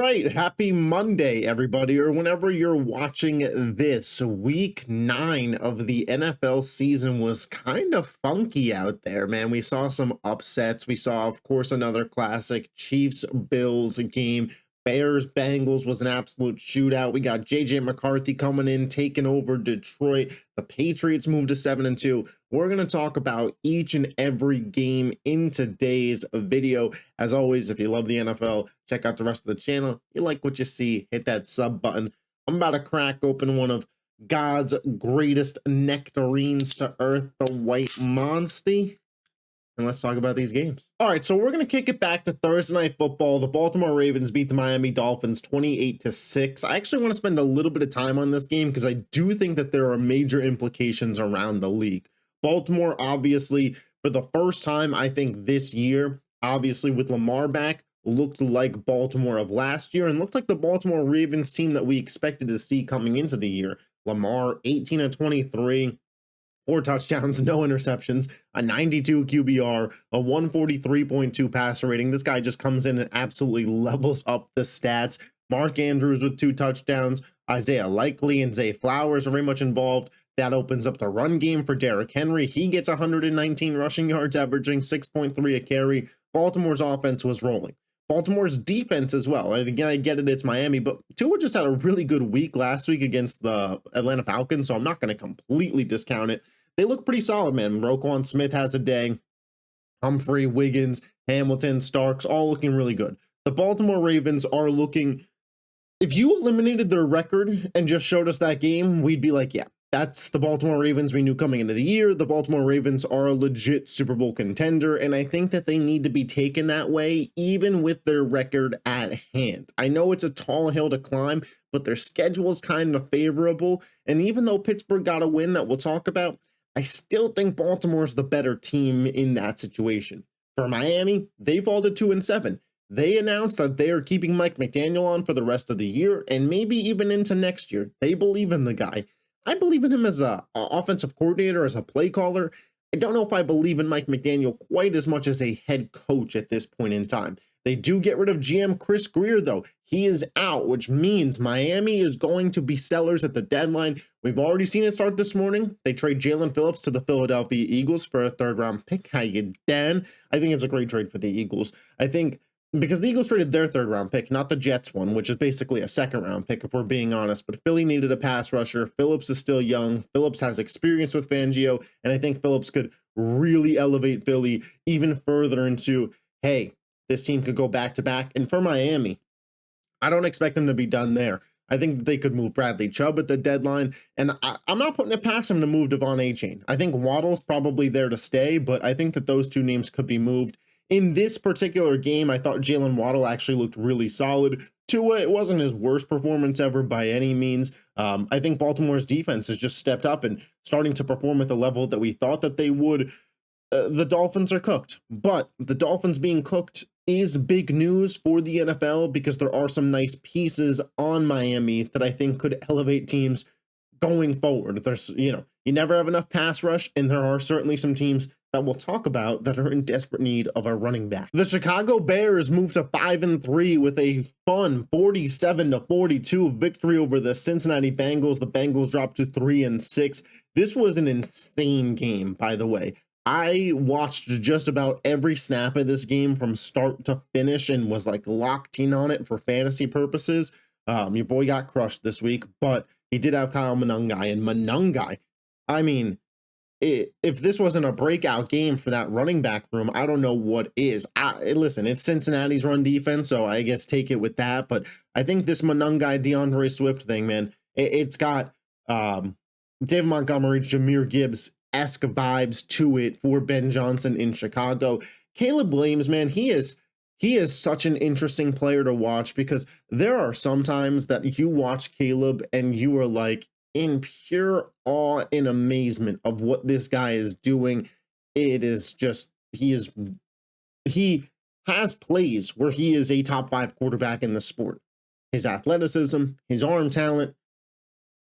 right, happy Monday, everybody, or whenever you're watching this. Week 9 of the NFL season was kind of funky out there, man. We saw some upsets. We saw, of course, another classic Chiefs-Bills game. Bears-Bengals was an absolute shootout. We got JJ McCarthy coming in, taking over Detroit. The Patriots moved to 7-2. We're going to talk about each and every game in today's video. As always, if you love the NFL, check out the rest of the channel. If you like what you see, hit that sub button. I'm about to crack open one of God's greatest nectarines to earth, the White Monster. And let's talk about these games. All right, so we're going to kick it back to Thursday Night Football. The Baltimore Ravens beat the Miami Dolphins 28-6. I actually want to spend a little bit of time on this game because I do think that there are major implications around the league. Baltimore, obviously, for the first time, I think this year, obviously with Lamar back, looked like Baltimore of last year and looked like the Baltimore Ravens team that we expected to see coming into the year. Lamar, 18-23. 4 touchdowns, no interceptions, a 92 QBR, a 143.2 passer rating. This guy just comes in and absolutely levels up the stats. Mark Andrews with 2 touchdowns. Isaiah Likely and Zay Flowers are very much involved. That opens up the run game for Derrick Henry. He gets 119 rushing yards, averaging 6.3 a carry. Baltimore's offense was rolling. Baltimore's defense as well. And again, I get it, it's Miami, but Tua just had a really good week last week against the Atlanta Falcons, so I'm not going to completely discount it. They look pretty solid, man. Roquan Smith has a day. Humphrey, Wiggins, Hamilton, Starks, all looking really good. The Baltimore Ravens are looking, if you eliminated their record and just showed us that game, we'd be like, yeah, that's the Baltimore Ravens we knew coming into the year. The Baltimore Ravens are a legit Super Bowl contender, and I think that they need to be taken that way, even with their record at hand. I know it's a tall hill to climb, but their schedule is kind of favorable, and even though Pittsburgh got a win that we'll talk about, I still think Baltimore's the better team in that situation. For Miami, they fall to 2-7. They announced that they are keeping Mike McDaniel on for the rest of the year and maybe even into next year. They believe in the guy. I believe in him as a offensive coordinator, as a play caller. I don't know if I believe in Mike McDaniel quite as much as a head coach at this point in time. They do get rid of GM Chris Greer, though. He is out, which means Miami is going to be sellers at the deadline. We've already seen it start this morning. They trade Jalen Phillips to the Philadelphia Eagles for a third-round pick. How you Dan? I think it's a great trade for the Eagles. I think because the Eagles traded their third-round pick, not the Jets one, which is basically a second-round pick, if we're being honest. But Philly needed a pass rusher. Phillips is still young. Phillips has experience with Fangio, and I think Phillips could really elevate Philly even further into, hey, this team could go back-to-back. And for Miami, I don't expect them to be done there. I think that they could move Bradley Chubb at the deadline, and I'm not putting it past them to move Devon Achane. I think Waddle's probably there to stay, but I think that those two names could be moved. In this particular game, I thought Jalen Waddle actually looked really solid. Tua, it wasn't his worst performance ever by any means. I think Baltimore's defense has just stepped up and starting to perform at the level that we thought that they would. The Dolphins are cooked, but the Dolphins being cooked is big news for the NFL because there are some nice pieces on Miami that I think could elevate teams going forward. There's, you never have enough pass rush, and there are certainly some teams that we'll talk about that are in desperate need of a running back. The Chicago Bears moved to 5-3 with a fun 47-42 victory over the Cincinnati Bengals. The Bengals dropped to 3-6. This was an insane game, by the way. I watched just about every snap of this game from start to finish and was like locked in on it for fantasy purposes. Your boy got crushed this week, but he did have Kyle Monangai, and Monangai, I mean, if this wasn't a breakout game for that running back room, I don't know what is. Listen, it's Cincinnati's run defense, so I guess take it with that. But I think this Monangai DeAndre Swift thing, man, it's got David Montgomery, Jahmyr Gibbs-esque vibes to it for Ben Johnson in Chicago. Caleb Williams, man, he is such an interesting player to watch because there are some times that you watch Caleb and you are like, in pure awe and amazement of what this guy is doing. It is just, he has plays where he is a top 5 quarterback in the sport. His athleticism, his arm talent,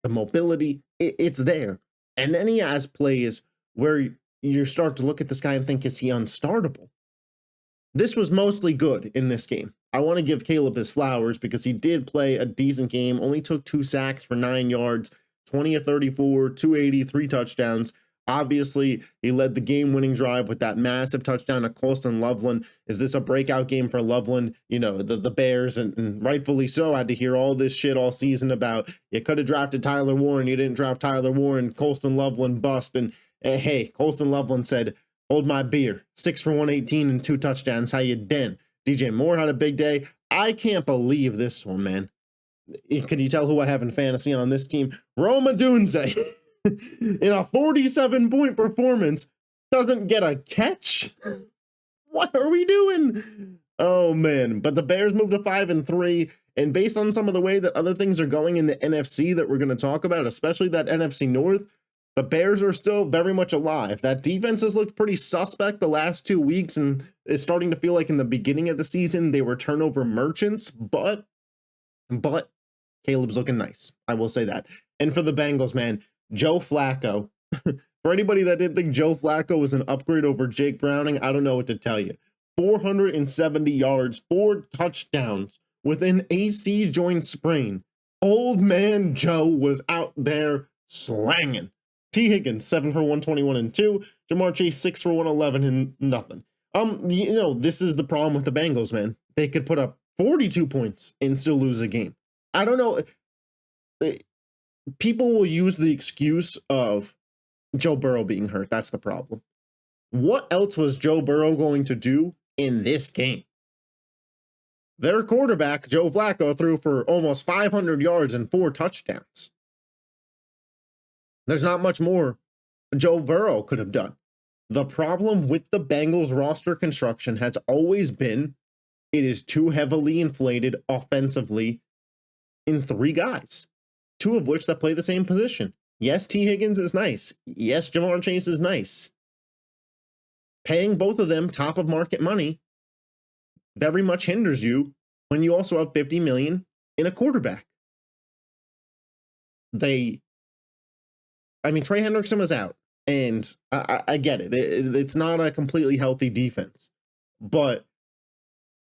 the mobility, it's there. And then he has plays where you start to look at this guy and think, is he unstartable? This was mostly good in this game. I want to give Caleb his flowers because he did play a decent game, only took 2 sacks for 9 yards, 20 of 34, 280, 3 touchdowns. Obviously, he led the game-winning drive with that massive touchdown to Colston Loveland. Is this a breakout game for Loveland? You know, the Bears, and rightfully so, had to hear all this shit all season about you could have drafted Tyler Warren, you didn't draft Tyler Warren, Colston Loveland bust. And hey, Colston Loveland said, hold my beer, 6 for 118 and 2 touchdowns. How you den? DJ Moore had a big day. I can't believe this one, man. Can you tell who I have in fantasy on this team? Rome Odunze. In a 47-point performance, doesn't get a catch. What are we doing? Oh man! But the Bears moved to 5-3, and based on some of the way that other things are going in the NFC that we're going to talk about, especially that NFC North, the Bears are still very much alive. That defense has looked pretty suspect the last 2 weeks, and is starting to feel like in the beginning of the season they were turnover merchants. But Caleb's looking nice. I will say that. And for the Bengals, man. Joe Flacco. For anybody that didn't think Joe Flacco was an upgrade over Jake Browning, I don't know what to tell you. 470 yards, 4 touchdowns with an AC joint sprain. Old man Joe was out there slanging. T. Higgins, 7 for 121 and 2. Jamar Chase, 6 for 111 and nothing. You know, this is the problem with the Bengals, man. They could put up 42 points and still lose a game. I don't know. People will use the excuse of Joe Burrow being hurt. That's the problem. What else was Joe Burrow going to do in this game? Their quarterback, Joe Flacco, threw for almost 500 yards and 4 touchdowns. There's not much more Joe Burrow could have done. The problem with the Bengals roster construction has always been it is too heavily inflated offensively in 3 guys. 2 of which that play the same position. Yes, T. Higgins is nice. Yes, Jamar Chase is nice. Paying both of them top of market money very much hinders you when you also have $50 million in a quarterback. Trey Hendrickson was out, and I get it. It's not a completely healthy defense, but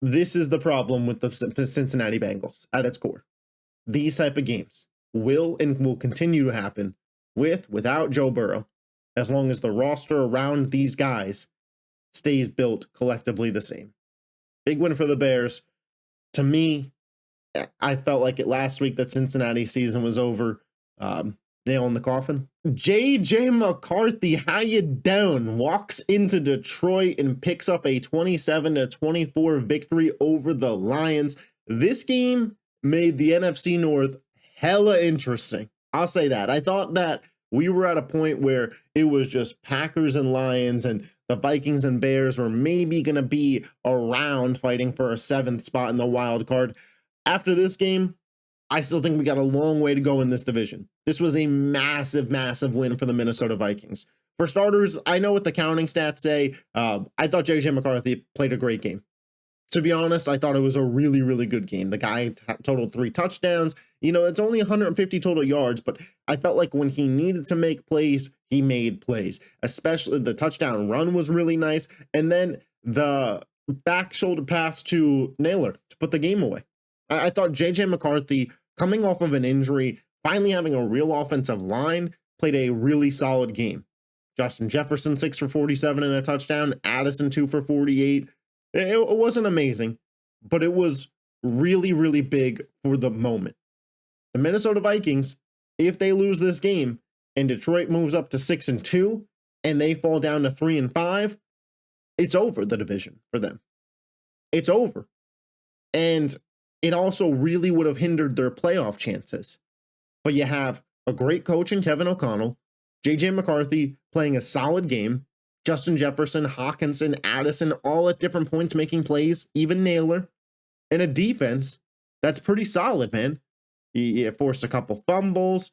this is the problem with the Cincinnati Bengals at its core. These type of games will continue to happen without Joe Burrow, as long as the roster around these guys stays built collectively the same. Big win for the Bears. To me, I felt like it last week that Cincinnati season was over. Nail in the coffin. JJ McCarthy, how you down? Walks into Detroit and picks up a 27-24 victory over the Lions. This game made the NFC North hella interesting. I'll say that. I thought that we were at a point where it was just Packers and Lions, and the Vikings and Bears were maybe going to be around fighting for a 7th spot in the wild card. After this game, I still think we got a long way to go in this division. This was a massive, massive win for the Minnesota Vikings. For starters, I know what the counting stats say. I thought JJ McCarthy played a great game. To be honest, I thought it was a really, really good game. The guy totaled 3 touchdowns. You know, it's only 150 total yards, but I felt like when he needed to make plays, he made plays. Especially the touchdown run was really nice. And then the back shoulder pass to Naylor to put the game away. I thought JJ McCarthy, coming off of an injury, finally having a real offensive line, played a really solid game. Justin Jefferson, 6 for 47 and a touchdown. Addison, 2 for 48. It wasn't amazing, but it was really, really big for the moment. The Minnesota Vikings, if they lose this game and Detroit moves up to 6-2 and they fall down to 3-5, it's over the division for them. It's over. And it also really would have hindered their playoff chances. But you have a great coach in Kevin O'Connell, JJ McCarthy playing a solid game, Justin Jefferson, Hawkinson, Addison, all at different points making plays, even Naylor, and a defense that's pretty solid, man. He forced a couple fumbles.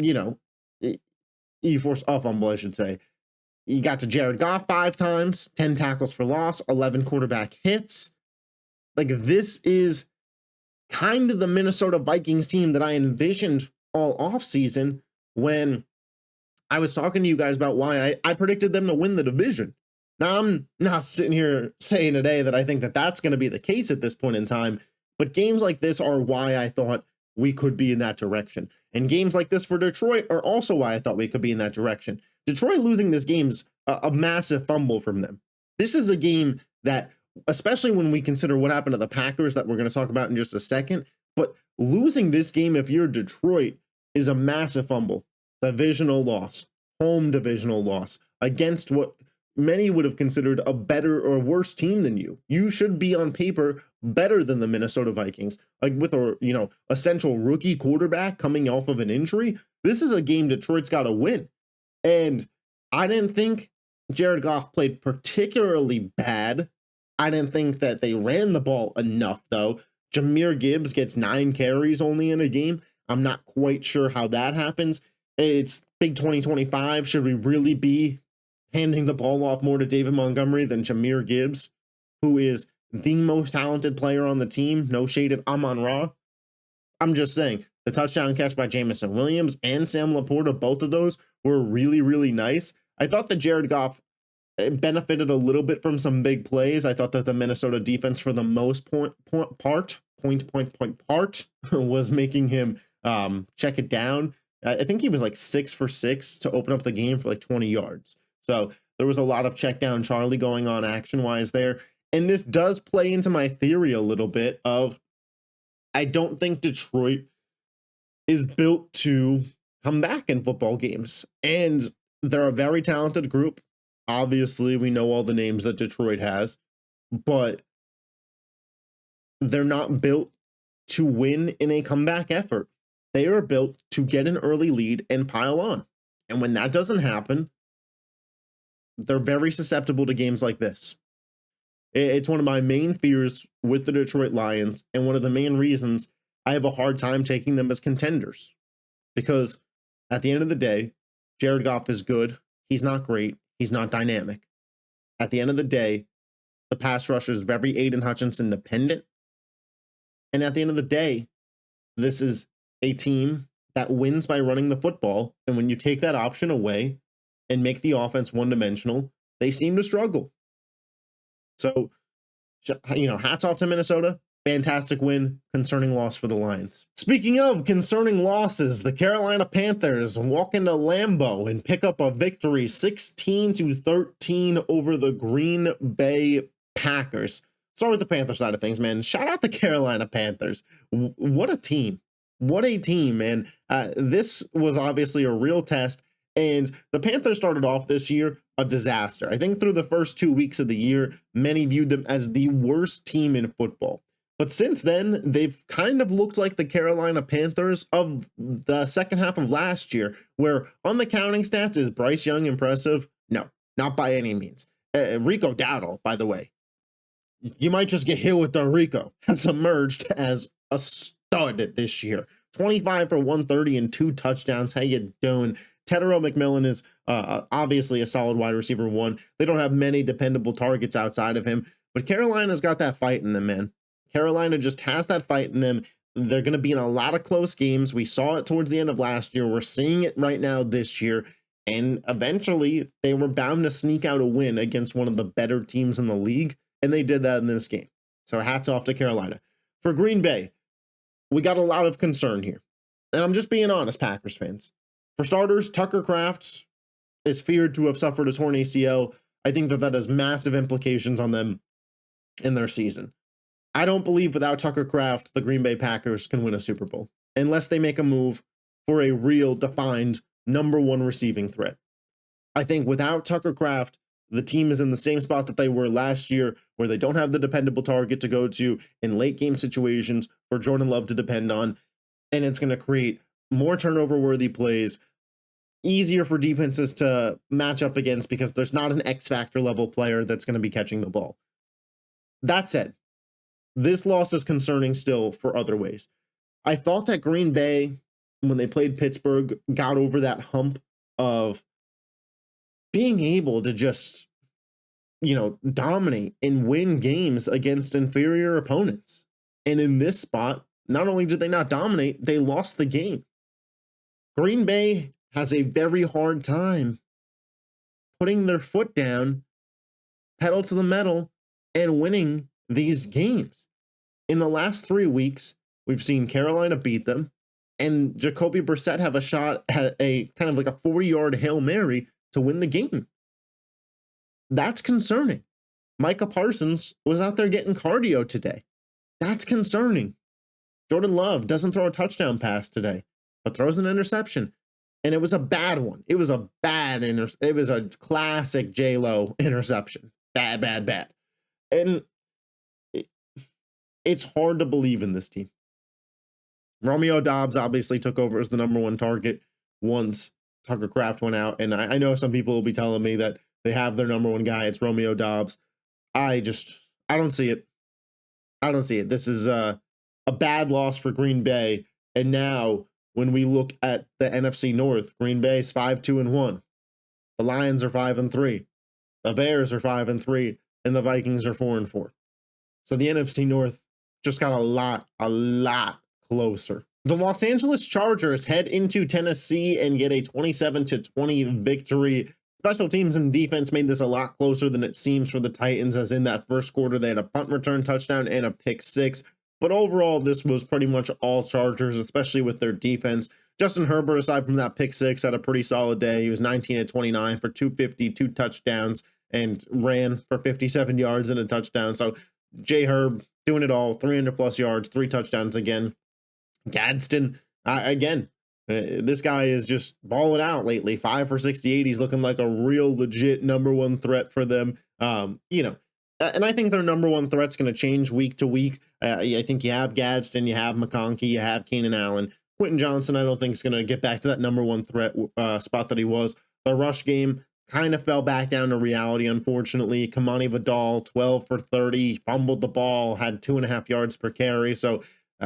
He forced a fumble, I should say. He got to Jared Goff 5 times, 10 tackles for loss, 11 quarterback hits. Like, this is kind of the Minnesota Vikings team that I envisioned all offseason when I was talking to you guys about why I predicted them to win the division. Now, I'm not sitting here saying today that I think that that's going to be the case at this point in time, but games like this are why I thought we could be in that direction. And games like this for Detroit are also why I thought we could be in that direction. Detroit losing this game's a massive fumble from them. This is a game that, especially when we consider what happened to the Packers that we're going to talk about in just a second, but losing this game if you're Detroit is a massive fumble. Divisional loss, home divisional loss against what many would have considered a better or worse team than you. You should be on paper better than the Minnesota Vikings, like with a essential rookie quarterback coming off of an injury. This is a game Detroit's got to win, and I didn't think Jared Goff played particularly bad. I didn't think that they ran the ball enough, though. Jahmyr Gibbs gets 9 carries only in a game. I'm not quite sure how that happens. It's big 2025. Should we really be handing the ball off more to David Montgomery than Jahmyr Gibbs, who is the most talented player on the team? No shade at Amon-Ra. I'm just saying, the touchdown catch by Jameson Williams and Sam Laporta, both of those were really, really nice. I thought that Jared Goff benefited a little bit from some big plays. I thought that the Minnesota defense, for the most part, was making him check it down. I think he was like 6 for 6 to open up the game for like 20 yards. So there was a lot of check down Charlie going on action-wise there. And this does play into my theory a little bit of, I don't think Detroit is built to come back in football games. And they're a very talented group. Obviously, we know all the names that Detroit has, but they're not built to win in a comeback effort. They are built to get an early lead and pile on. And when that doesn't happen, they're very susceptible to games like this. It's one of my main fears with the Detroit Lions, and one of the main reasons I have a hard time taking them as contenders. Because at the end of the day, Jared Goff is good. He's not great. He's not dynamic. At the end of the day, the pass rush is very Aiden Hutchinson dependent. And at the end of the day, this is a team that wins by running the football. And when you take that option away and make the offense one-dimensional, they seem to struggle. So, hats off to Minnesota. Fantastic win, concerning loss for the Lions. Speaking of concerning losses, the Carolina Panthers walk into Lambeau and pick up a victory 16-13 over the Green Bay Packers. Start with the Panther side of things, man. Shout out the Carolina Panthers. What a team. What a team, man. This was obviously a real test. And the Panthers started off this year a disaster. I think through the first 2 weeks of the year, many viewed them as the worst team in football. But since then, they've kind of looked like the Carolina Panthers of the second half of last year, where on the counting stats, is Bryce Young impressive? No, not by any means. Rico Dowdle, by the way, you might just get hit with the Rico, has emerged as a stud this year. 25 for 130 and 2 touchdowns. How you doing? Tetero McMillan is obviously a solid wide receiver 1. They don't have many dependable targets outside of him, but Carolina's got that fight in them, man. Carolina just has that fight in them. They're going to be in a lot of close games. We saw it towards the end of last year. We're seeing it right now this year. And eventually, they were bound to sneak out a win against one of the better teams in the league, and they did that in this game. So hats off to Carolina. For Green Bay, we got a lot of concern here. And I'm just being honest, Packers fans. For starters, Tucker Kraft is feared to have suffered a torn ACL. I think that has massive implications on them in their season. I don't believe without Tucker Kraft, the Green Bay Packers can win a Super Bowl unless they make a move for a real defined number 1 receiving threat. I think without Tucker Kraft, the team is in the same spot that they were last year, where they don't have the dependable target to go to in late game situations for Jordan Love to depend on. And it's going to create more turnover worthy plays, easier for defenses to match up against because there's not an X factor level player that's going to be catching the ball. That said, this loss is concerning still for other ways. I thought that Green Bay, when they played Pittsburgh, got over that hump of being able to just, dominate and win games against inferior opponents. And in this spot, not only did they not dominate, they lost the game. Green Bay has a very hard time putting their foot down pedal to the metal and winning these games. In the last 3 weeks, we've seen Carolina beat them, and Jacoby Brissett have a shot at a kind of like a 40-yard Hail Mary to win the game. That's concerning. Micah Parsons was out there getting cardio today. That's concerning. Jordan Love doesn't throw a touchdown pass today, but throws an interception. And it was a bad one. It was a it was a classic J-Lo interception. Bad. And it's hard to believe in this team. Romeo Doubs obviously took over as the number one target once Tucker Kraft went out. And I know some people will be telling me that they have their number one guy. It's Romeo Doubs. I don't see it. I don't see it. This is a bad loss for Green Bay. And now when we look at the NFC North, Green Bay's 5-2-1. The Lions are 5-3. The Bears are 5-3, and the Vikings are 4-4. So the NFC North just got a lot closer. The Los Angeles Chargers head into Tennessee and get a 27-20 victory. Special teams and defense made this a lot closer than it seems for the Titans, as in that first quarter they had a punt return touchdown and a pick six. But overall, this was pretty much all Chargers, especially with their defense. Justin Herbert, aside from that pick six, had a pretty solid day. He was 19-29 for 250, 2 touchdowns, and ran for 57 yards and a touchdown. So J. Herb doing it all, 300-plus yards, 3 touchdowns again. Gadsden, this guy is just balling out lately. 5 for 68. He's looking like a real legit number one threat for them. And I think their number one threat's going to change week to week. I think you have Gadsden, you have McConkey, you have Keenan Allen. Quentin Johnson, I don't think is going to get back to that number one threat spot that he was. The rush game kind of fell back down to reality, unfortunately. Kamani Vidal, 12 for 30, fumbled the ball, had 2.5 yards per carry. So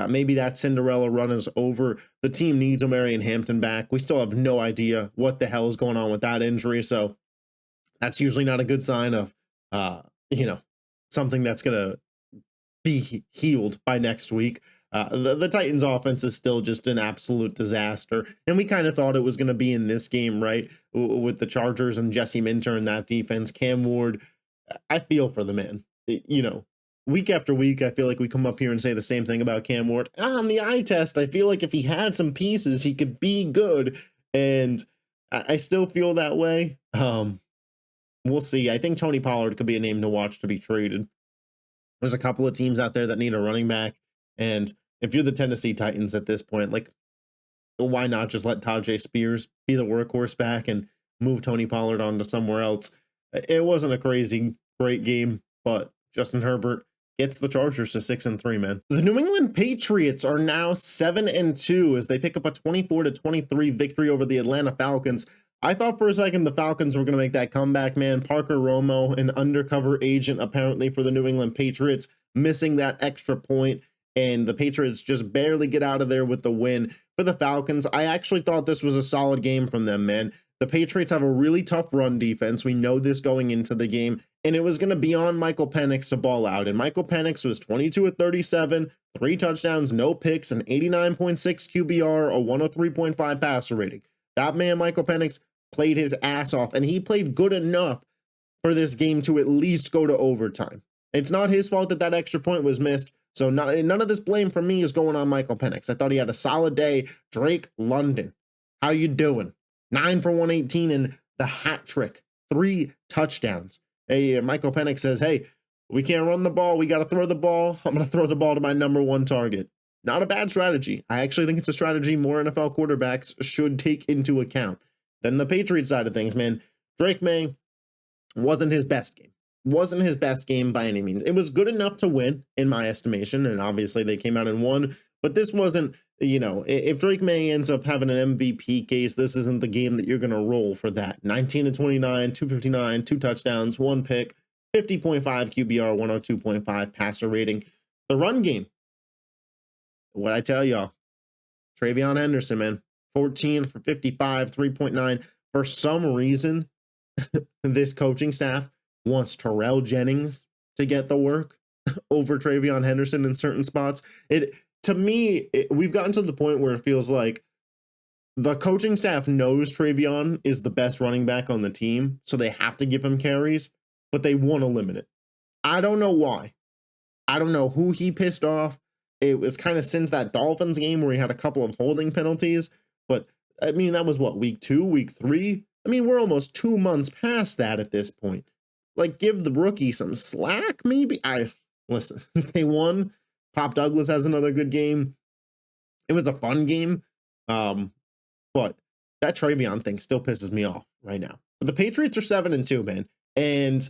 maybe that Cinderella run is over. The team needs Omarion Hampton back. We still have no idea what the hell is going on with that injury. So that's usually not a good sign of, something that's going to be healed by next week. The Titans offense is still just an absolute disaster. And we kind of thought it was going to be in this game, right? With the Chargers and Jesse Minter and that defense. Cam Ward, I feel for the man. Week after week, I feel like we come up here and say the same thing about Cam Ward. On the eye test, I feel like if he had some pieces, he could be good. And I still feel that way. We'll see. I think Tony Pollard could be a name to watch to be traded. There's a couple of teams out there that need a running back. And if you're the Tennessee Titans at this point, why not just let Tajay Spears be the workhorse back and move Tony Pollard on to somewhere else? It wasn't a crazy great game, but Justin Herbert gets the Chargers to 6-3, man. The New England Patriots are now 7-2 as they pick up a 24-23 victory over the Atlanta Falcons. I thought for a second the Falcons were going to make that comeback, man. Parker Romo, an undercover agent apparently for the New England Patriots, missing that extra point, and the Patriots just barely get out of there with the win. For the Falcons, I actually thought this was a solid game from them, man. The Patriots have a really tough run defense. We know this going into the game, and it was going to be on Michael Penix to ball out. And Michael Penix was 22-37, 3 touchdowns, no picks, an 89.6 QBR, a 103.5 passer rating. That man, Michael Penix, played his ass off, and he played good enough for this game to at least go to overtime. It's not his fault that extra point was missed, so none of this blame from me is going on Michael Penix. I thought he had a solid day. Drake London, how you doing? 9 for 118 and the hat trick, 3 touchdowns. Hey, Michael Penix says, hey, we can't run the ball. We got to throw the ball. I'm going to throw the ball to my number one target. Not a bad strategy. I actually think it's a strategy more NFL quarterbacks should take into account. Then the Patriots side of things, man. Drake May wasn't his best game. Wasn't his best game by any means. It was good enough to win, in my estimation, and obviously they came out and won. But this wasn't, if Drake May ends up having an MVP case, this isn't the game that you're going to roll for that. 19-29, 259, 2 touchdowns, 1 pick, 50.5 QBR, 102.5 passer rating. The run game, what I tell y'all, Travion Henderson, man, 14 for 55, 3.9. For some reason, this coaching staff wants Terrell Jennings to get the work over Travion Henderson in certain spots. We've gotten to the point where it feels like the coaching staff knows Travion is the best running back on the team, so they have to give him carries. but they want to limit it. I don't know why. I don't know who he pissed off. It was kind of since that Dolphins game where he had a couple of holding penalties. But I mean, that was what, week 2, week 3? I mean, we're almost 2 months past that at this point. Like, give the rookie some slack, maybe. Listen, they won. Pop Douglas has another good game. It was a fun game. But that Travion thing still pisses me off right now. But the Patriots are 7-2, man. And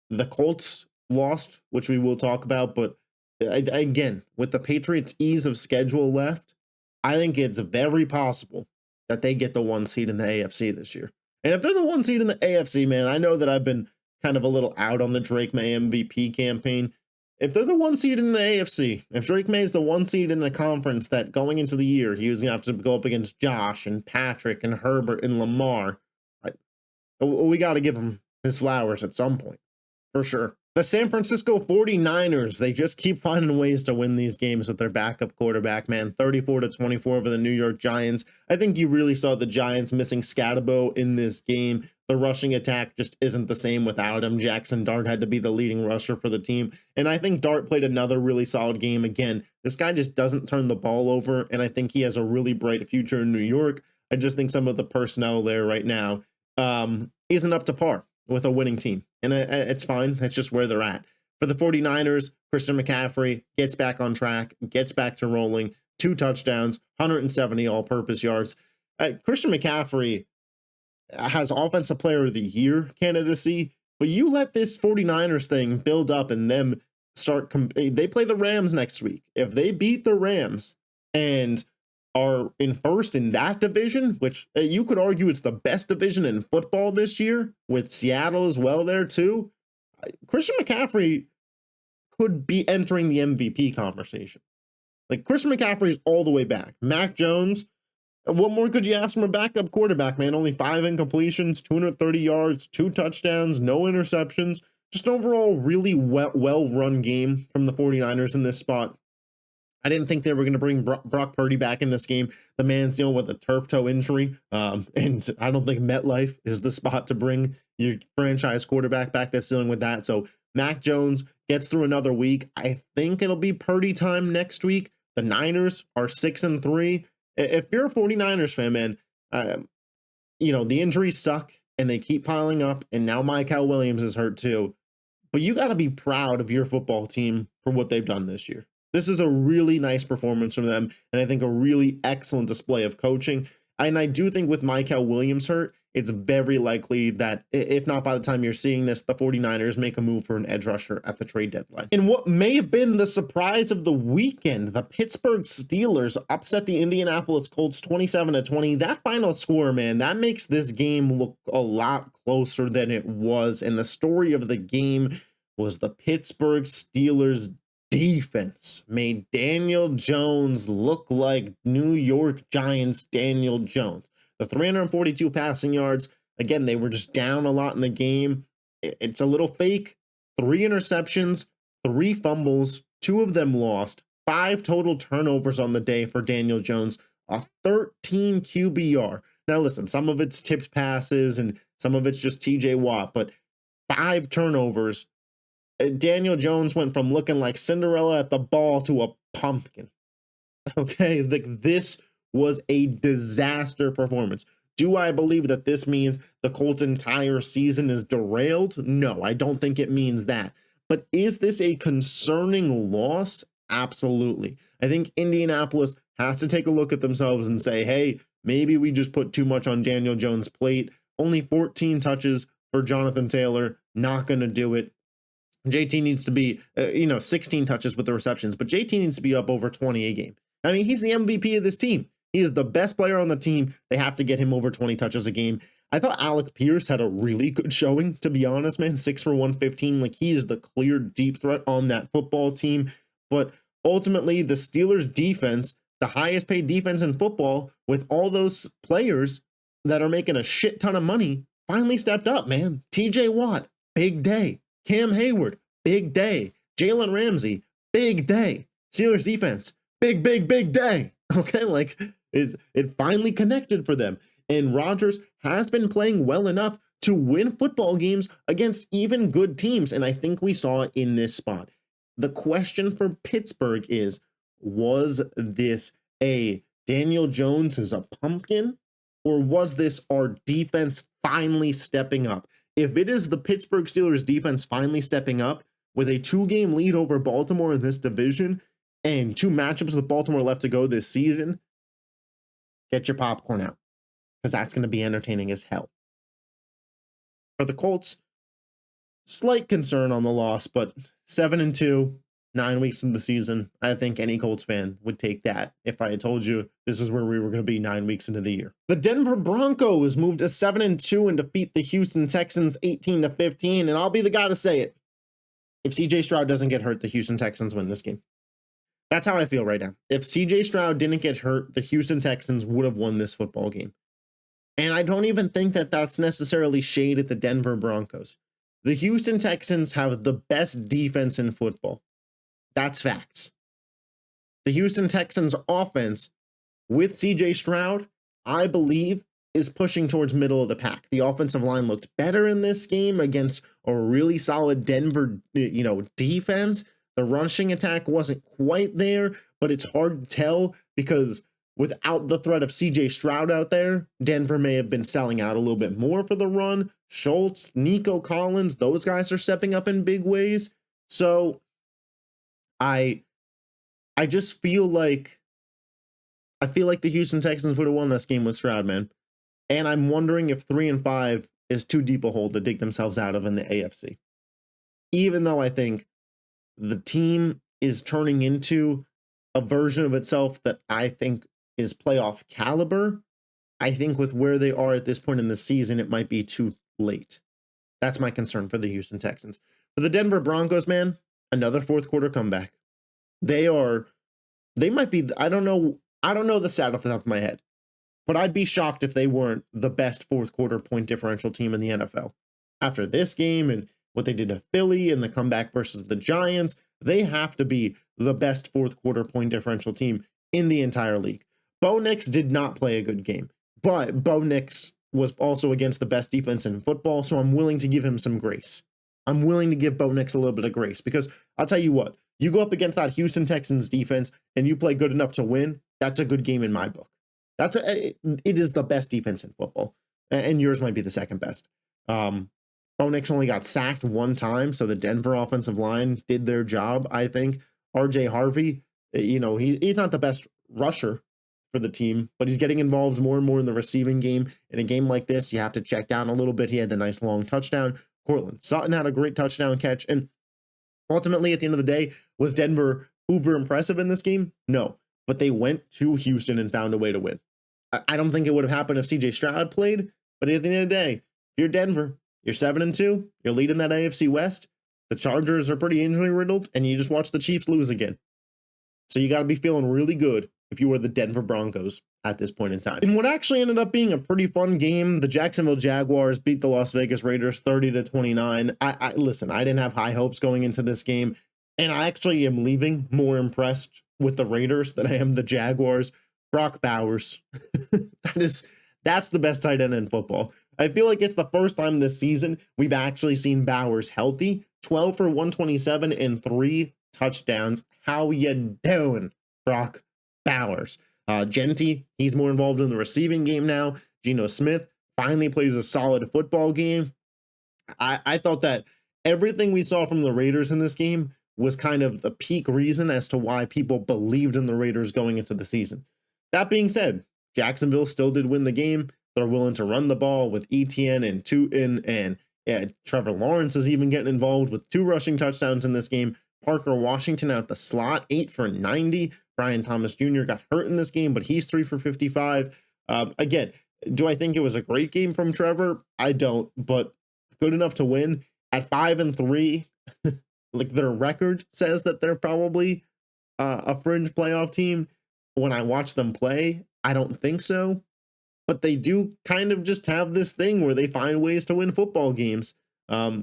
the Colts lost, which we will talk about. But again, with the Patriots' ease of schedule left, I think it's very possible that they get the 1 seed in the AFC this year. And if they're the 1 seed in the AFC, man, I know that I've been kind of a little out on the Drake May MVP campaign. If they're the 1 seed in the AFC, if Drake May is the 1 seed in a conference that going into the year, he was going to have to go up against Josh and Patrick and Herbert and Lamar, we got to give him his flowers at some point, for sure. The San Francisco 49ers, they just keep finding ways to win these games with their backup quarterback, man. 34-24 over the New York Giants. I think you really saw the Giants missing Scatabo in this game. The rushing attack just isn't the same without him. Jackson Dart had to be the leading rusher for the team. And I think Dart played another really solid game. Again, this guy just doesn't turn the ball over, and I think he has a really bright future in New York. I just think some of the personnel there right now isn't up to par with a winning team. And it's fine. That's just where they're at. For the 49ers, Christian McCaffrey gets back on track, gets back to rolling, 2 touchdowns, 170 all-purpose yards. Christian McCaffrey has Offensive Player of the Year candidacy, but you let this 49ers thing build up and them start. They play the Rams next week. If they beat the Rams and are in first in that division, which you could argue it's the best division in football this year, with Seattle as well there too, Christian McCaffrey could be entering the MVP conversation. Like, Christian McCaffrey's all the way back. Mac Jones, what more could you ask from a backup quarterback, man? Only 5 incompletions, 230 yards, 2 touchdowns, no interceptions. Just overall really well-run game from the 49ers in this spot. I didn't think they were going to bring Brock Purdy back in this game. The man's dealing with a turf toe injury, and I don't think MetLife is the spot to bring your franchise quarterback back that's dealing with that. So Mac Jones gets through another week. I think it'll be Purdy time next week. The Niners are 6-3. If you're a 49ers fan, man, the injuries suck, and they keep piling up, and now Michael Williams is hurt too. But you got to be proud of your football team for what they've done this year. This is a really nice performance from them, and I think a really excellent display of coaching. And I do think with Michael Williams hurt, it's very likely that, if not by the time you're seeing this, the 49ers make a move for an edge rusher at the trade deadline. And what may have been the surprise of the weekend, the Pittsburgh Steelers upset the Indianapolis Colts 27-20. That final score, man, that makes this game look a lot closer than it was. And the story of the game was the Pittsburgh Steelers defense made Daniel Jones look like New York Giants Daniel Jones. The 342 passing yards, again, they were just down a lot in the game. It's a little fake. 3 interceptions, 3 fumbles, 2 of them lost, 5 total turnovers on the day for Daniel Jones, a 13 QBR. Now listen, some of it's tipped passes and some of it's just TJ Watt, but 5 turnovers. Daniel Jones went from looking like Cinderella at the ball to a pumpkin. Okay, like, this was a disaster performance. Do I believe that this means the Colts' entire season is derailed? No, I don't think it means that. But is this a concerning loss? Absolutely. I think Indianapolis has to take a look at themselves and say, hey, maybe we just put too much on Daniel Jones' plate. Only 14 touches for Jonathan Taylor. Not going to do it. JT needs to be, 16 touches with the receptions, but JT needs to be up over 20 a game. I mean, he's the MVP of this team. He is the best player on the team. They have to get him over 20 touches a game. I thought Alec Pierce had a really good showing, to be honest, man. 6 for 115. Like, he is the clear deep threat on that football team. But ultimately, the Steelers defense, the highest paid defense in football, with all those players that are making a shit ton of money, finally stepped up, man. TJ Watt, big day. Cam Hayward, big day. Jalen Ramsey, big day. Steelers defense, big day. Okay, like, it finally connected for them. And Rodgers has been playing well enough to win football games against even good teams. And I think we saw it in this spot. The question for Pittsburgh is, was this a Daniel Jones is a pumpkin, or was this our defense finally stepping up? If it is the Pittsburgh Steelers defense finally stepping up with a 2-game lead over Baltimore in this division and 2 matchups with Baltimore left to go this season, get your popcorn out, because that's going to be entertaining as hell. For the Colts, slight concern on the loss, but 7-2, 9 weeks from the season. I think any Colts fan would take that if I had told you this is where we were going to be 9 weeks into the year. The Denver Broncos moved to 7-2 and defeat the Houston Texans 18-15, and I'll be the guy to say it. If CJ Stroud doesn't get hurt, the Houston Texans win this game. That's how I feel right now. If CJ Stroud didn't get hurt, the Houston Texans would have won this football game. And I don't even think that that's necessarily shade at the Denver Broncos. The Houston Texans have the best defense in football. That's facts. The Houston Texans offense with CJ Stroud, I believe, is pushing towards middle of the pack. The offensive line looked better in this game against a really solid Denver, defense. The rushing attack wasn't quite there, but it's hard to tell because without the threat of CJ Stroud out there, Denver may have been selling out a little bit more for the run. Schultz, Nico Collins, those guys are stepping up in big ways. So I just feel like the Houston Texans would have won this game with Stroud, man. And I'm wondering if 3-5 is too deep a hole to dig themselves out of in the AFC. Even though I think the team is turning into a version of itself that I think is playoff caliber, I think with where they are at this point in the season, it might be too late. That's my concern for the Houston Texans. For the Denver Broncos, man, another fourth quarter comeback. They might be, I don't know the stat off the top of my head, but I'd be shocked if they weren't the best fourth quarter point differential team in the NFL. After this game and what they did to Philly and the comeback versus the Giants, they have to be the best fourth quarter point differential team in the entire league. Bo Nix did not play a good game, but Bo Nix was also against the best defense in football, so I'm willing to give him some grace. I'm willing to give Bo Nix a little bit of grace because I'll tell you what, you go up against that Houston Texans defense and you play good enough to win, that's a good game in my book. It is the best defense in football, and yours might be the second best. Bo Nix only got sacked one time, so the Denver offensive line did their job, I think. RJ Harvey, he's not the best rusher for the team, but he's getting involved more and more in the receiving game. In a game like this, you have to check down a little bit. He had the nice long touchdown. Cortland Sutton had a great touchdown catch, and ultimately, at the end of the day, was Denver uber impressive in this game? No, but they went to Houston and found a way to win. I don't think it would have happened if CJ Stroud played, but at the end of the day, if you're Denver, you're 7-2, you're leading that AFC West. The Chargers are pretty injury riddled, and you just watch the Chiefs lose again. So you got to be feeling really good if you were the Denver Broncos at this point in time. In what actually ended up being a pretty fun game, the Jacksonville Jaguars beat the Las Vegas Raiders 30-29. Listen, I didn't have high hopes going into this game, and I actually am leaving more impressed with the Raiders than I am the Jaguars. Brock Bowers. That's the best tight end in football. I feel like it's the first time this season we've actually seen Bowers healthy. 12 for 127 and 3 touchdowns. How you doing, Brock Bowers? Genty, he's more involved in the receiving game now. Geno Smith finally plays a solid football game. I thought that everything we saw from the Raiders in this game was kind of the peak reason as to why people believed in the Raiders going into the season. That being said, Jacksonville still did win the game. They're willing to run the ball with Etienne and Tootin, and Trevor Lawrence is even getting involved with 2 rushing touchdowns in this game. Parker Washington out the slot, 8 for 90. Brian Thomas Jr. got hurt in this game, but he's 3 for 55. Again, do I think it was a great game from Trevor? I don't, but good enough to win at 5-3. Like their record says that they're probably a fringe playoff team. When I watch them play, I don't think so. But they do kind of just have this thing where they find ways to win football games.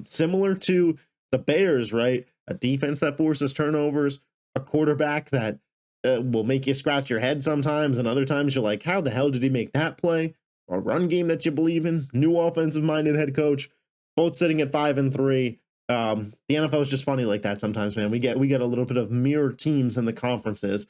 Similar to the Bears, right? A defense that forces turnovers, a quarterback that will make you scratch your head sometimes, and other times you're like, how the hell did he make that play? a run game that you believe in, new offensive-minded head coach, both sitting at 5-3. The NFL is just funny like that sometimes, man. We get a little bit of mirror teams in the conferences.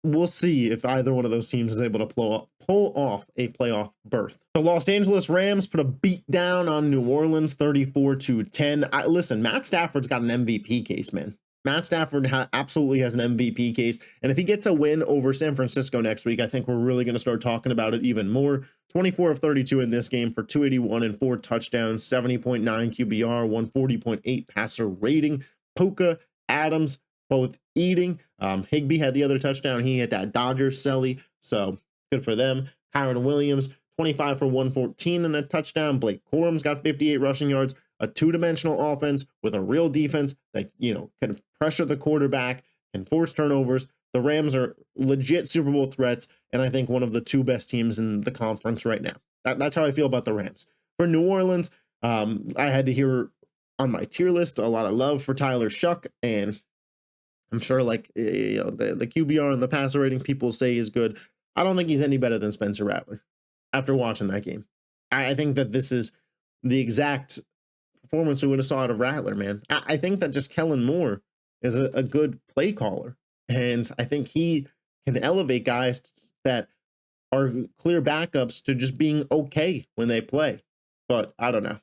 We'll see if either one of those teams is able to pull off a playoff berth. The Los Angeles Rams put a beat down on New Orleans 34-10. Listen, Matt Stafford's got an MVP case, man. Matt Stafford absolutely has an MVP case. And if he gets a win over San Francisco next week, I think we're really going to start talking about it even more. 24 of 32 in this game for 281 and 4 touchdowns, 70.9 QBR, 140.8 passer rating. Puka, Adams, both eating. Higbee had the other touchdown. He hit that Dodgers celly, so good for them. Kyron Williams, 25 for 114 and a touchdown. Blake Corum's got 58 rushing yards. A two-dimensional offense with a real defense that, can pressure the quarterback and force turnovers. The Rams are legit Super Bowl threats, and I think one of the 2 best teams in the conference right now. That's how I feel about the Rams. For New Orleans, I had to hear on my tier list a lot of love for Tyler Shuck, and I'm sure the QBR and the passer rating people say is good. I don't think he's any better than Spencer Rattler after watching that game. I think that this is the exact performance we would have saw out of Rattler, man. I think that just Kellen Moore is a good play caller, and I think he can elevate guys that are clear backups to just being okay when they play. But I don't know.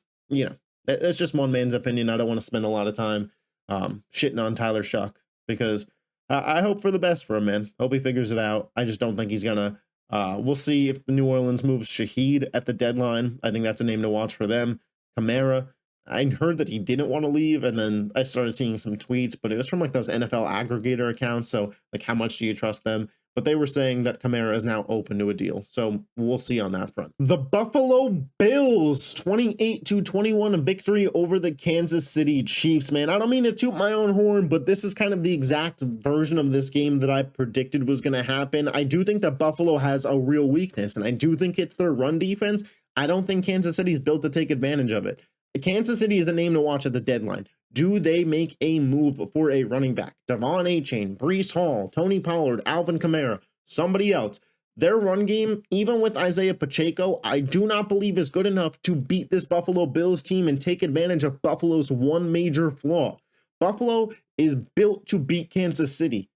That's just one man's opinion. I don't want to spend a lot of time shitting on Tyler Shuck because I hope for the best for him, man. Hope he figures it out. I just don't think he's gonna. We'll see if the New Orleans moves Shaheed at the deadline. I think that's a name to watch for them. Kamara, I heard that he didn't want to leave, and then I started seeing some tweets, but it was from those NFL aggregator accounts. So how much do you trust them? But they were saying that Kamara is now open to a deal. So we'll see on that front. The Buffalo Bills, 28-21 victory over the Kansas City Chiefs, man. I don't mean to toot my own horn, but this is kind of the exact version of this game that I predicted was going to happen. I do think that Buffalo has a real weakness, and I do think it's their run defense. I don't think Kansas City's built to take advantage of it. Kansas City is a name to watch at the deadline. Do they make a move for a running back? Devon Achane, Breece Hall, Tony Pollard, Alvin Kamara, somebody else. Their run game, even with Isaiah Pacheco, I do not believe is good enough to beat this Buffalo Bills team and take advantage of Buffalo's one major flaw. Buffalo is built to beat Kansas City.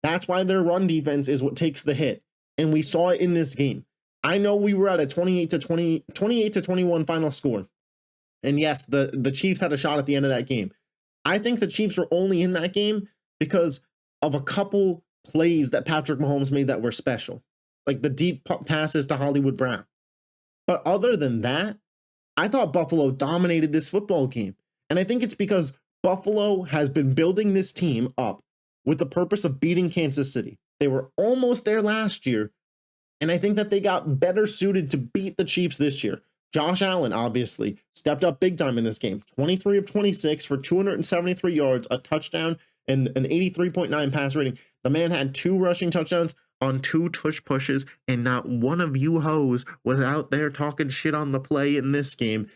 That's why their run defense is what takes the hit. And we saw it in this game. I know we were at a 28-21 final score. And yes, the Chiefs had a shot at the end of that game. I think the Chiefs were only in that game because of a couple plays that Patrick Mahomes made that were special, like the deep passes to Hollywood Brown. But other than that, I thought Buffalo dominated this football game. And I think it's because Buffalo has been building this team up with the purpose of beating Kansas City. They were almost there last year, and I think that they got better suited to beat the Chiefs this year. Josh Allen, obviously, stepped up big time in this game. 23 of 26 for 273 yards, a touchdown, and an 83.9 pass rating. The man had 2 rushing touchdowns on 2 tush pushes, and not one of you hoes was out there talking shit on the play in this game.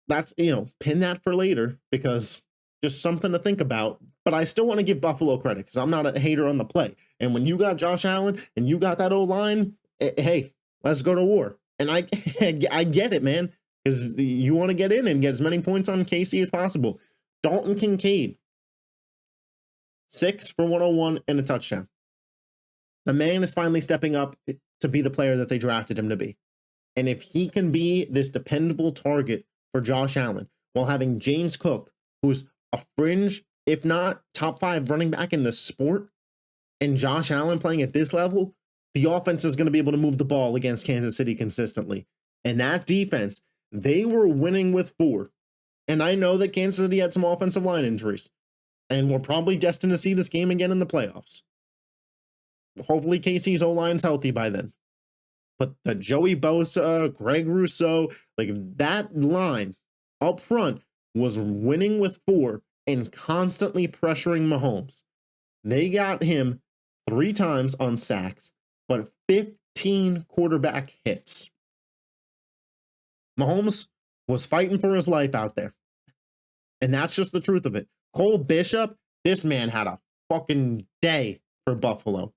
That's, pin that for later, because just something to think about. But I still want to give Buffalo credit, because I'm not a hater on the play. And when you got Josh Allen, and you got that O-line, hey, let's go to war. And I get it, man, because you want to get in and get as many points on KC as possible. Dalton Kincaid, 6 for 101 and a touchdown. The man is finally stepping up to be the player that they drafted him to be. And if he can be this dependable target for Josh Allen while having James Cook, who's a fringe, if not top 5 running back in the sport, and Josh Allen playing at this level, the offense is going to be able to move the ball against Kansas City consistently. And that defense, they were winning with 4. And I know that Kansas City had some offensive line injuries. And we're probably destined to see this game again in the playoffs. Hopefully KC's O-line's healthy by then. But the Joey Bosa, Greg Rousseau, that line up front was winning with 4 and constantly pressuring Mahomes. They got him 3 times on sacks, but 15 quarterback hits. Mahomes was fighting for his life out there. And that's just the truth of it. Cole Bishop, this man had a fucking day for Buffalo.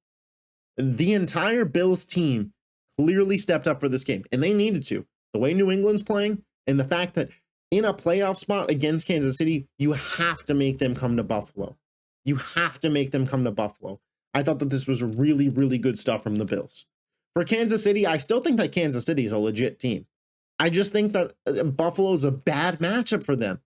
The entire Bills team clearly stepped up for this game, and they needed to. The way New England's playing, and the fact that in a playoff spot against Kansas City, you have to make them come to Buffalo. You have to make them come to Buffalo. I thought that this was really, really good stuff from the Bills. For Kansas City, I still think that Kansas City is a legit team. I just think that Buffalo is a bad matchup for them.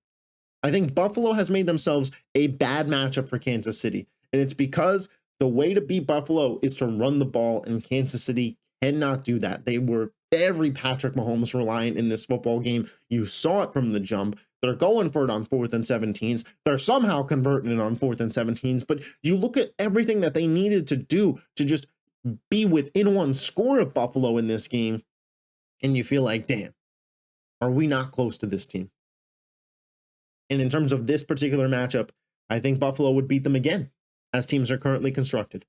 I think Buffalo has made themselves a bad matchup for Kansas City. And it's because the way to beat Buffalo is to run the ball, and Kansas City cannot do that. They were very Patrick Mahomes reliant in this football game. You saw it from the jump. They're going for it on 4th and 17s. They're somehow converting it on 4th and 17s. But you look at everything that they needed to do to just be within one score of Buffalo in this game, and you feel like, damn, are we not close to this team? And in terms of this particular matchup, I think Buffalo would beat them again, as teams are currently constructed.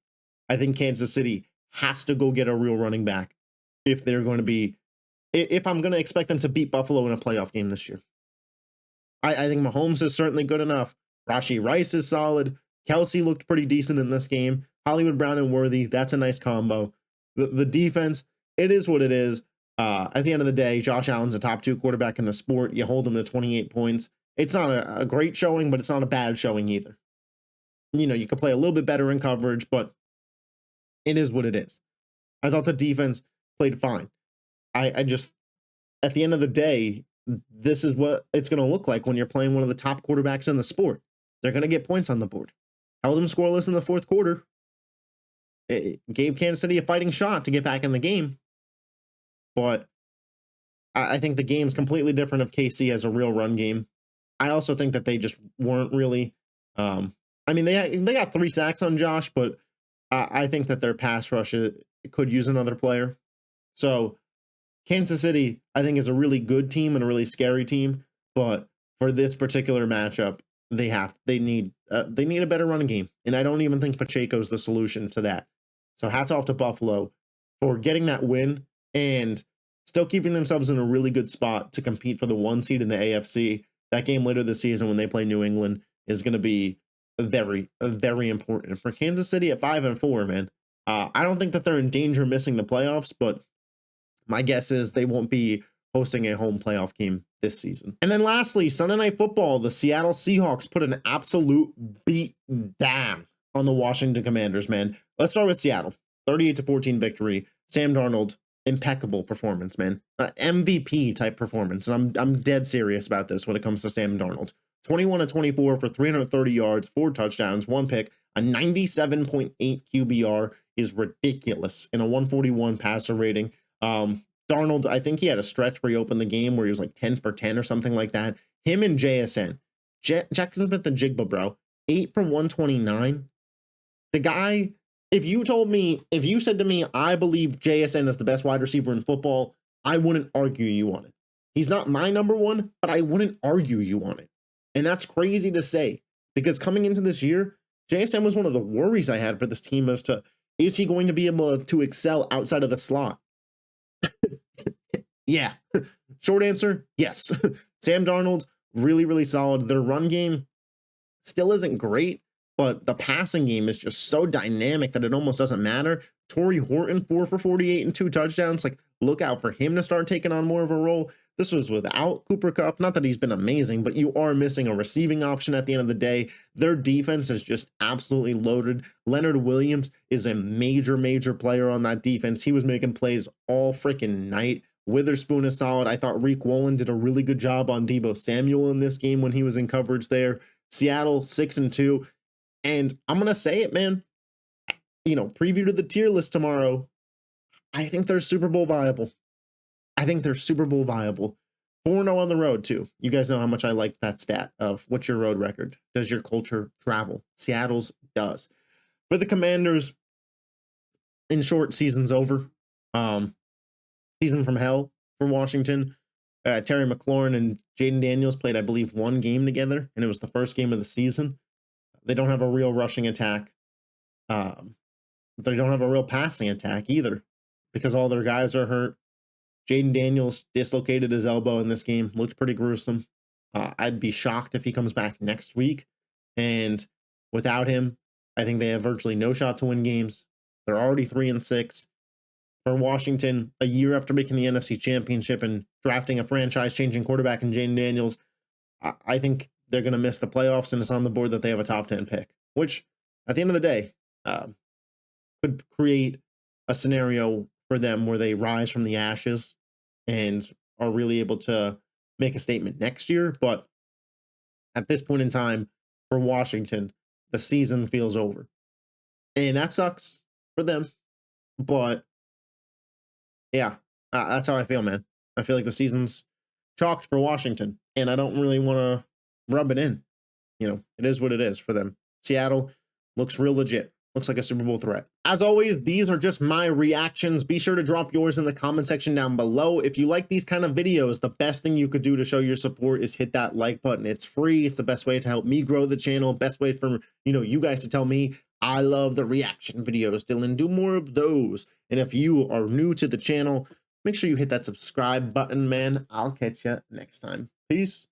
I think Kansas City has to go get a real running back if they're going to be, if I'm going to expect them to beat Buffalo in a playoff game this year. I think Mahomes is certainly good enough. Rashee Rice is solid. Kelsey looked pretty decent in this game. Hollywood Brown and Worthy, that's a nice combo. The defense, it is what it is. At the end of the day, Josh Allen's a top 2 quarterback in the sport. You hold him to 28 points. It's not a great showing, but it's not a bad showing either. You know, you could play a little bit better in coverage, but it is what it is. I thought the defense played fine. I just, at the end of the day, this is what it's going to look like when you're playing one of the top quarterbacks in the sport. They're going to get points on the board. Held them scoreless in the 4th quarter. It gave Kansas City a fighting shot to get back in the game. But I think the game's completely different if KC has a real run game. I also think that they just weren't really, I mean, they got 3 sacks on Josh, but I think that their pass rush could use another player. So Kansas City, I think, is a really good team and a really scary team. But for this particular matchup, they need a better running game. And I don't even think Pacheco's the solution to that. So hats off to Buffalo for getting that win and still keeping themselves in a really good spot to compete for the 1 seed in the AFC. That game later this season when they play New England is going to be very, very important. For Kansas City at 5-4, man, I don't think that they're in danger of missing the playoffs, but my guess is they won't be hosting a home playoff game this season. And then lastly, Sunday Night Football, the Seattle Seahawks put an absolute beat down on the Washington Commanders, man. Let's start with Seattle. 38-14 victory. Sam Darnold, impeccable performance, man. MVP type performance. And I'm dead serious about this when it comes to Sam Darnold. 21-24 for 330 yards, 4 touchdowns, 1 pick. A 97.8 QBR is ridiculous in a 141 passer rating. Darnold, I think he had a stretch where he opened the game where he was like 10 for 10 or something like that. Him and JSN. Jackson Smith and Jigba, bro. 8 for 129. The guy, if you said to me, I believe JSN is the best wide receiver in football, I wouldn't argue you on it. He's not my number one, but I wouldn't argue you on it. And that's crazy to say because coming into this year, JSN was one of the worries I had for this team as to, is he going to be able to excel outside of the slot? Yeah. Short answer, yes. Sam Darnold, really, really solid. Their run game still isn't great, but the passing game is just so dynamic that it almost doesn't matter. Torrey Horton, 4 for 48 and 2 touchdowns. Like, look out for him to start taking on more of a role. This was without Cooper Kupp. Not that he's been amazing, but you are missing a receiving option at the end of the day. Their defense is just absolutely loaded. Leonard Williams is a major, major player on that defense. He was making plays all freaking night. Witherspoon is solid. I thought Reek Wolin did a really good job on Deebo Samuel in this game when he was in coverage there. Seattle 6-2. And I'm going to say it, man. You know, preview to the tier list tomorrow. I think they're Super Bowl viable. 4-0 on the road, too. You guys know how much I like that stat of what's your road record? Does your culture travel? Seattle's does. For the Commanders, in short, season's over. Season from hell for Washington. Terry McLaurin and Jaden Daniels played, I believe, 1 game together, and it was the first game of the season. They don't have a real rushing attack. They don't have a real passing attack either because all their guys are hurt. Jaden Daniels dislocated his elbow in this game. Looked pretty gruesome. I'd be shocked if he comes back next week. And without him, I think they have virtually no shot to win games. They're already 3-6. for Washington a year after making the NFC Championship and drafting a franchise-changing quarterback in Jane Daniels. I think they're going to miss the playoffs, and it's on the board that they have a top 10 pick, which at the end of the day could create a scenario for them where they rise from the ashes and are really able to make a statement next year. But at this point in time for Washington, the season feels over. And that sucks for them. But yeah, that's how I feel, man. I feel like the season's chalked for Washington, and I don't really want to rub it in. You know, it is what it is for them. Seattle looks real legit. Looks like a Super Bowl threat. As always, these are just my reactions. Be sure to drop yours in the comment section down below. If you like these kind of videos, the best thing you could do to show your support is hit that like button. It's free. It's the best way to help me grow the channel. Best way for, you guys to tell me I love the reaction videos. Dylan, do more of those. And if you are new to the channel, make sure you hit that subscribe button, man. I'll catch you next time. Peace.